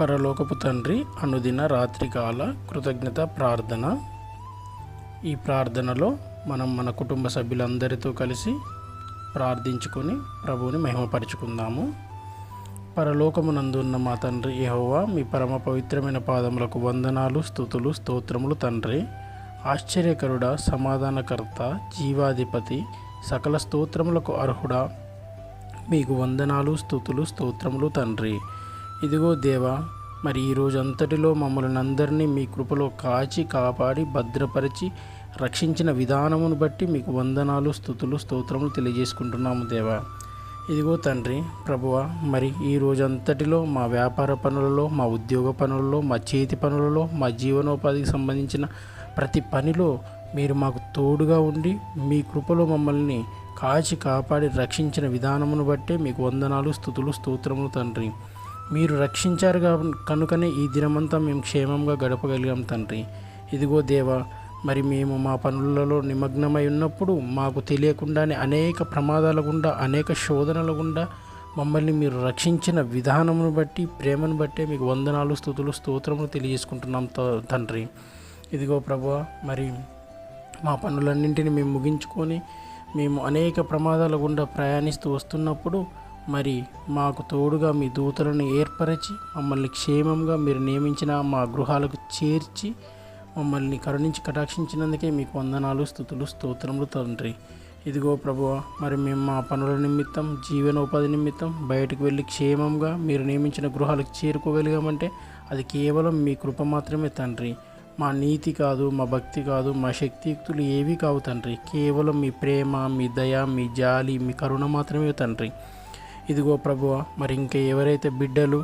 పరలోకపు తండ్రి అనుదిన రాత్రికాల కృతజ్ఞత ప్రార్థన. ఈ ప్రార్థనలో మనం మన కుటుంబ సభ్యులందరితో కలిసి ప్రార్థించుకొని ప్రభువుని మహిమపరుచుకుందాము. పరలోకమునందున్న మా తండ్రి యెహోవా, మీ పరమ పవిత్రమైన పాదములకు వందనాలు, స్తుతులు, స్తోత్రములు తండ్రి. ఆశ్చర్యకరుడా, సమాధానకర్త, జీవాధిపతి, సకల స్తోత్రములకు అర్హుడా, మీకు వందనాలు, స్తుతులు, స్తోత్రములు తండ్రి. ఇదిగో దేవా, మరి ఈ రోజంతటిలో మమ్మల్ని అందరినీ మీ కృపలో కాచి కాపాడి భద్రపరిచి రక్షించిన విధానమును బట్టి మీకు వందనాలు, స్తుతులు, స్తోత్రములు తెలియజేసుకుంటున్నాము దేవా. ఇదిగో తండ్రి ప్రభువా, మరి ఈ రోజంతటిలో మా వ్యాపార పనులలో, మా ఉద్యోగ పనులలో, మా చేతి పనులలో, మా జీవనోపాధికి సంబంధించిన ప్రతి పనిలో మీరు మాకు తోడుగా ఉండి మీ కృపలో మమ్మల్ని కాచి కాపాడి రక్షించిన విధానమును బట్టే మీకు వందనాలు, స్తుతులు, స్తోత్రములు తండ్రి. మీరు రక్షించారు కనుకనే ఈ దినమంతా మేము క్షేమంగా గడపగలిగాం తండ్రి. ఇదిగో దేవా, మరి మేము మా పనులలో నిమగ్నమై ఉన్నప్పుడు మాకు తెలియకుండానే అనేక ప్రమాదాల గుండా, అనేక శోధనల గుండా మమ్మల్ని మీరు రక్షించిన విధానమును బట్టి, ప్రేమను బట్టే మీకు వందనాలు, స్తుతులు, స్తోత్రములు తెలియజేసుకుంటున్నాం తండ్రి. ఇదిగో ప్రభువా, మరి మా పనులన్నింటినీ మేము ముగించుకొని మేము అనేక ప్రమాదాల గుండా ప్రయాణిస్తూ వస్తున్నప్పుడు మరి మాకు తోడుగా మీ దూతలను ఏర్పరిచి మమ్మల్ని క్షేమంగా మీరు నియమించిన మా గృహాలకు చేర్చి మమ్మల్ని కరుణించి కటాక్షించినందుకే మీకు వందనాలు, స్తుతులు, స్తోత్రములు తండ్రి. ఇదిగో ప్రభువా, మరి మేము మా పనుల నిమిత్తం, జీవనోపాధి నిమిత్తం బయటకు వెళ్ళి క్షేమంగా మీరు నియమించిన గృహాలకు చేరుకోగలిగామంటే అది కేవలం మీ కృప మాత్రమే తండ్రి. మా నీతి కాదు, మా భక్తి కాదు, మా శక్తియుక్తులు ఏవీ కావు తండ్రి. కేవలం మీ ప్రేమ, మీ దయ, మీ జాలి, మీ కరుణ మాత్రమే తండ్రి. ఇదిగో ప్రభువా, మరి ఇంకా ఎవరైతే బిడ్డలు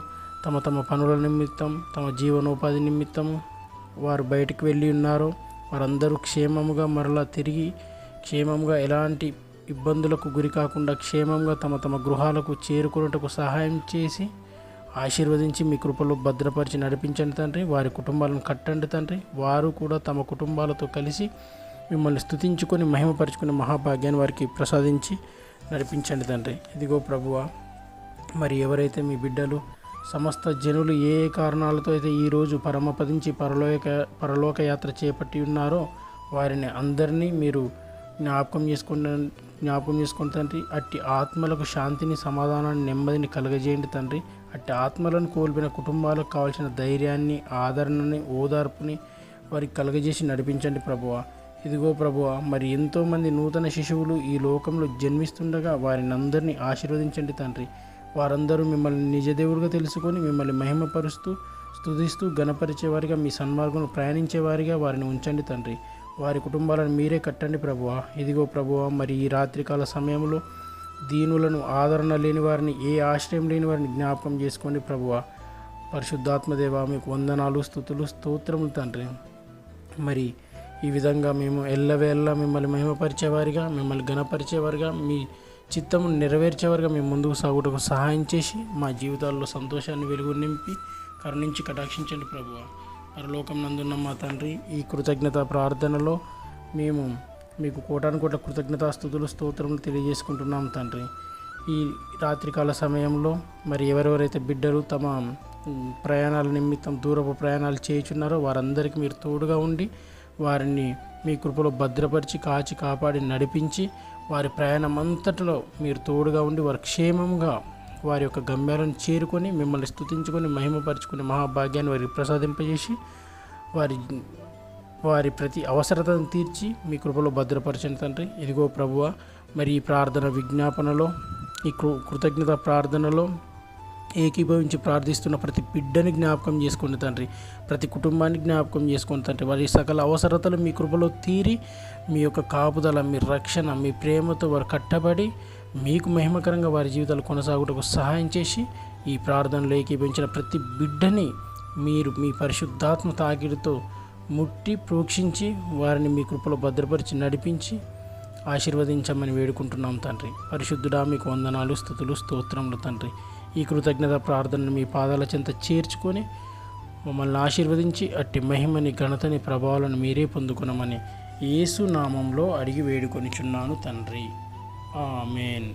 తమ తమ పనుల నిమిత్తం, తమ జీవనోపాధి నిమిత్తం వారు బయటికి వెళ్ళి ఉన్నారో వారందరూ క్షేమముగా మరలా తిరిగి క్షేమంగా ఎలాంటి ఇబ్బందులకు గురి కాకుండా క్షేమంగా తమ తమ గృహాలకు చేరుకున్నట్టుకు సహాయం చేసి ఆశీర్వదించి మీ కృపలో భద్రపరిచి నడిపించండి తండ్రి. వారి కుటుంబాలను కట్టండి తండ్రి. వారు కూడా తమ కుటుంబాలతో కలిసి మిమ్మల్ని స్తుతించుకొని మహిమపరుచుకునే మహాభాగ్యాన్ని వారికి ప్రసాదించి నడిపించండి తండ్రి. ఇదిగో ప్రభువా, మరి ఎవరైతే మీ బిడ్డలు సమస్త జనులు ఏ కారణాలతో అయితే ఈరోజు పరమపదించి పరలోక యాత్ర చేపట్టి ఉన్నారో వారిని అందరినీ మీరు జ్ఞాపకం చేసుకుని తండ్రి. అట్టి ఆత్మలకు శాంతిని, సమాధానాన్ని, నెమ్మదిని కలుగజేయండి తండ్రి. అట్టి ఆత్మలను కోల్పోయిన కుటుంబాలకు కావాల్సిన ధైర్యాన్ని, ఆదరణని, ఓదార్పుని వారికి కలుగజేసి నడిపించండి ప్రభువా. ఇదిగో ప్రభువా, మరి ఎంతోమంది నూతన శిశువులు ఈ లోకంలో జన్మిస్తుండగా వారిని అందరినీ ఆశీర్వదించండి తండ్రి. వారందరూ మిమ్మల్ని నిజదేవుడిగా తెలుసుకొని మిమ్మల్ని మహిమపరుస్తూ, స్తుతిస్తూ, గణపరిచేవారిగా, మీ సన్మార్గంలో ప్రయాణించేవారిగా వారిని ఉంచండి తండ్రి. వారి కుటుంబాలను మీరే కట్టండి ప్రభువా. ఇదిగో ప్రభువా, మరి ఈ రాత్రికాల సమయంలో దీనులను, ఆదరణ లేని వారిని, ఏ ఆశ్రయం లేని వారిని జ్ఞాపకం చేసుకోండి ప్రభువా. పరిశుద్ధాత్మదేవా, మీకు వందనాలు, స్తుతులు, స్తోత్రములు తండ్రి. మరి ఈ విధంగా మేము ఎల్లవేళలా మిమ్మల్ని మహిమపరిచేవారిగా, మిమ్మల్ని గణపరిచేవారిగా, మీ చిత్తము నెరవేర్చేవారిగా మేము ముందుకు సాగుటకు సహాయం చేసి మా జీవితాల్లో సంతోషాన్ని, వెలుగు నింపి కరుణించి కటాక్షించండి ప్రభువా. పరలోకం నందున్న మా తండ్రి, ఈ కృతజ్ఞత ప్రార్థనలో మేము మీకు కోటాను కోట్ల కృతజ్ఞతాస్తుతులు, స్తోత్రములు తెలియజేసుకుంటున్నాం తండ్రి. ఈ రాత్రికాల సమయంలో మరి ఎవరెవరైతే బిడ్డలు తమ ప్రయాణాల నిమిత్తం దూరపు ప్రయాణాలు చేయుచున్నారో వారందరికీ మీరు తోడుగా ఉండి వారిని మీ కృపలో భద్రపరిచి కాచి కాపాడి నడిపించి వారి ప్రయాణం అంతటిలో మీరు తోడుగా ఉండి వారి క్షేమంగా వారి యొక్క గమ్యాలను చేరుకొని మిమ్మల్ని స్తుతించుకొని మహిమపరుచుకునే మహాభాగ్యాన్ని వారికి ప్రసాదింపజేసి వారి ప్రతి అవసరతను తీర్చి మీ కృపలో భద్రపరచండి తండ్రి. ఇదిగో ప్రభువా, మరి ఈ ప్రార్థన విజ్ఞాపనలో, ఈ కృతజ్ఞత ప్రార్థనలో ఏకీభవించి ప్రార్థిస్తున్న ప్రతి బిడ్డని జ్ఞాపకం చేసుకోండి తండ్రి. ప్రతి కుటుంబాన్ని జ్ఞాపకం చేసుకోండి తండ్రి. వారి సకల అవసరతలు మీ కృపలో తీరి మీ యొక్క కాపుదల, మీ రక్షణ, మీ ప్రేమతో వారు కట్టబడి మీకు మహిమకరంగా వారి జీవితాలు కొనసాగుటకు సహాయం చేసి ఈ ప్రార్థనలో ఏకీభవించిన ప్రతి బిడ్డని మీరు మీ పరిశుద్ధాత్మ తాకిడితో ముట్టి ప్రోక్షించి వారిని మీ కృపలో భద్రపరిచి నడిపించి ఆశీర్వదించమని వేడుకుంటున్నాం తండ్రి. పరిశుద్ధుడా, మీకు వందనాలు, స్తుతులు, స్తోత్రములు తండ్రి. ఈ కృతజ్ఞత ప్రార్థనను మీ పాదాల చెంత చేర్చుకొని మమ్మల్ని ఆశీర్వదించి అట్టి మహిమని, ఘనతని, ప్రభావాలను మీరే పొందుకునమని యేసు నామంలో అడిగి వేడుకొనిచున్నాను తండ్రి. ఆమేన్.